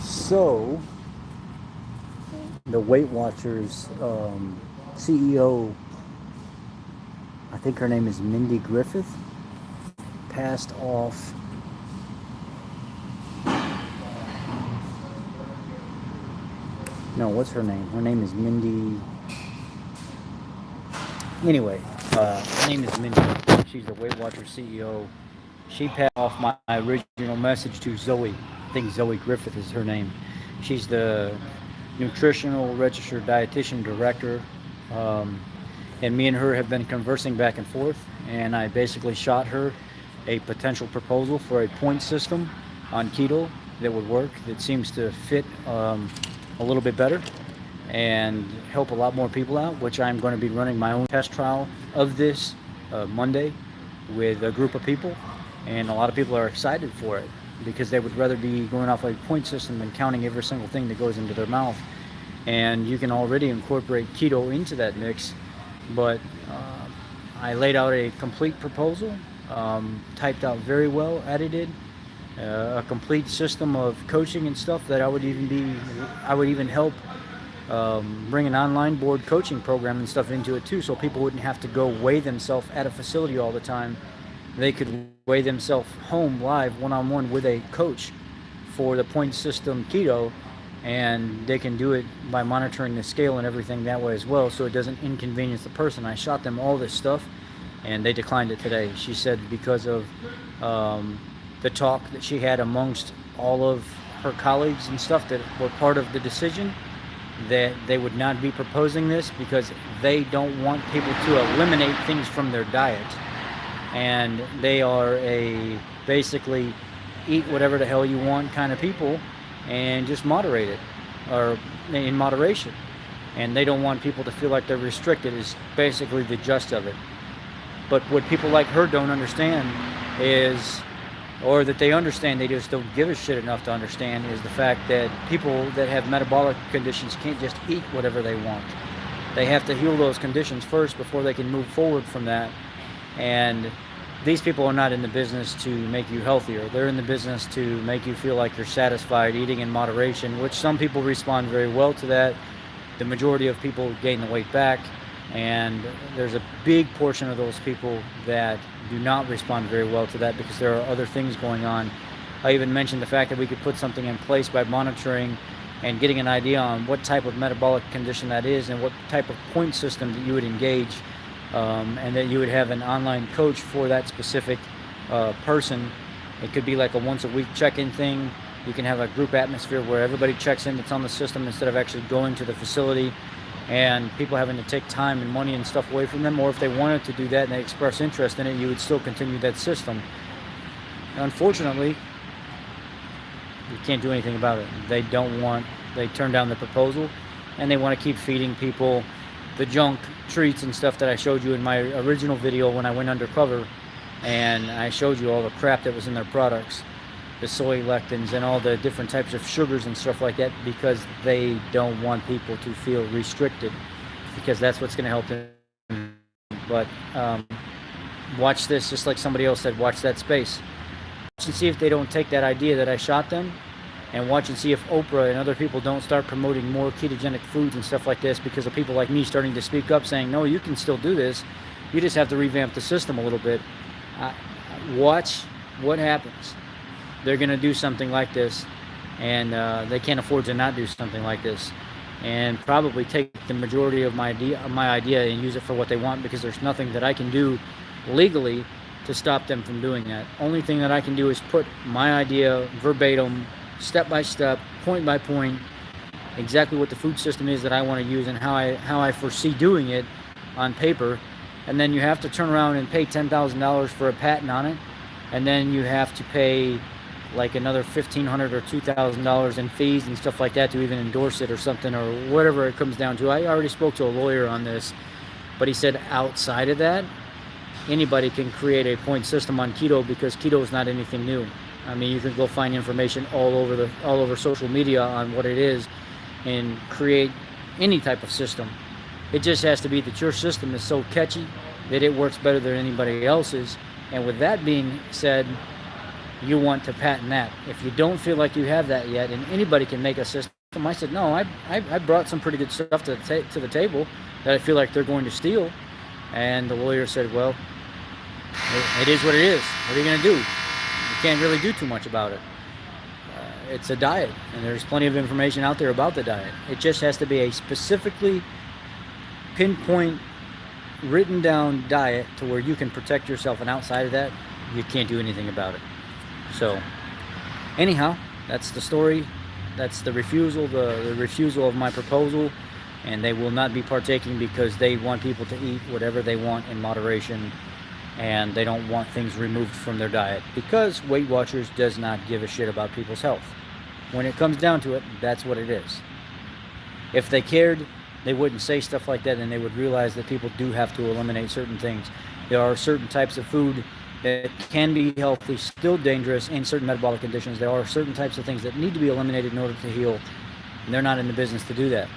So, the Weight Watchers CEO, I think her name is Mindy Griffith, passed off. No, what's her name? Her name is Mindy. Anyway, her name is Mindy. She's the Weight Watchers CEO. She passed off my original message to Zoe. I think Zoe Griffith is her name. She's the nutritional registered dietitian director. Um, and me and her have been conversing back and forth. And I basically shot her a potential proposal for a point system on keto that would work, that seems to fit a little bit better and help a lot more people out, which I'm going to be running my own test trial of this Monday with a group of people. And a lot of people are excited for it because they would rather be going off a point system than counting every single thing that goes into their mouth. And you can already incorporate keto into that mix, but I laid out a complete proposal, typed out very well, edited, a complete system of coaching and stuff that I would even help bring an online board coaching program and stuff into it too, so people wouldn't have to go weigh themselves at a facility all the time. They could weigh themselves home live, one-on-one with a coach for the point system keto, and they can do it by monitoring the scale and everything that way as well, so it doesn't inconvenience the person. I shot them all this stuff, and they declined it today. She said because of the talk that she had amongst all of her colleagues and stuff that were part of the decision, that they would not be proposing this because they don't want people to eliminate things from their diet. And they are a basically eat whatever the hell you want kind of people and just moderate it, or in moderation. And they don't want people to feel like they're restricted is basically the gist of it. But what people like her don't understand is, or that they understand, they just don't give a shit enough to understand, is the fact that people that have metabolic conditions can't just eat whatever they want. They have to heal those conditions first before they can move forward from that. And these people are not in the business to make you healthier. They're in the business to make you feel like you're satisfied eating in moderation, which some people respond very well to that. The majority of people gain the weight back, and there's a big portion of those people that do not respond very well to that because there are other things going on. I even mentioned the fact that we could put something in place by monitoring and getting an idea on what type of metabolic condition that is and what type of point system that you would engage, and that you would have an online coach for that specific person. It could be like a once a week check-in thing. You can have a group atmosphere where everybody checks in that's on the system instead of actually going to the facility and people having to take time and money and stuff away from them. Or if they wanted to do that and they express interest in it, you would still continue that system. Unfortunately, you can't do anything about it. They turned down the proposal, and they want to keep feeding people the junk treats and stuff that I showed you in my original video when I went undercover, and I showed you all the crap that was in their products, the soy lectins and all the different types of sugars and stuff like that, because they don't want people to feel restricted, because that's what's going to help them. But watch this, just like somebody else said, watch that space. Watch and see if they don't take that idea that I shot them, and watch and see if Oprah and other people don't start promoting more ketogenic foods and stuff like this because of people like me starting to speak up saying, no, you can still do this. You just have to revamp the system a little bit. Watch what happens. They're going to do something like this, and they can't afford to not do something like this, and probably take the majority of my idea and use it for what they want, because there's nothing that I can do legally to stop them from doing that. Only thing that I can do is put my idea verbatim, step by step, point by point, exactly what the food system is that I want to use and how I foresee doing it on paper. And then you have to turn around and pay $10,000 for a patent on it, and then you have to pay like another $1,500 or $2,000 in fees and stuff like that to even endorse it or something, or whatever it comes down to. I already spoke to a lawyer on this, but he said outside of that, anybody can create a point system on keto, because keto is not anything new. I mean, you can go find information all over social media on what it is and create any type of system. It just has to be that your system is so catchy that it works better than anybody else's. And with that being said, you want to patent that. If you don't feel like you have that yet, and anybody can make a system, I said, no, I brought some pretty good stuff to the table that I feel like they're going to steal. And the lawyer said, well, it is what it is. What are you going to do? You can't really do too much about it. It's a diet, and there's plenty of information out there about the diet. It just has to be a specifically pinpoint, written down diet to where you can protect yourself, and outside of that, you can't do anything about it. So, anyhow, that's the story. That's the refusal of my proposal, and they will not be partaking because they want people to eat whatever they want in moderation, and they don't want things removed from their diet because Weight Watchers does not give a shit about people's health. When it comes down to it, that's what it is. If they cared, they wouldn't say stuff like that, and they would realize that people do have to eliminate certain things. There are certain types of food that can be healthy, still dangerous in certain metabolic conditions. There are certain types of things that need to be eliminated in order to heal, and they're not in the business to do that.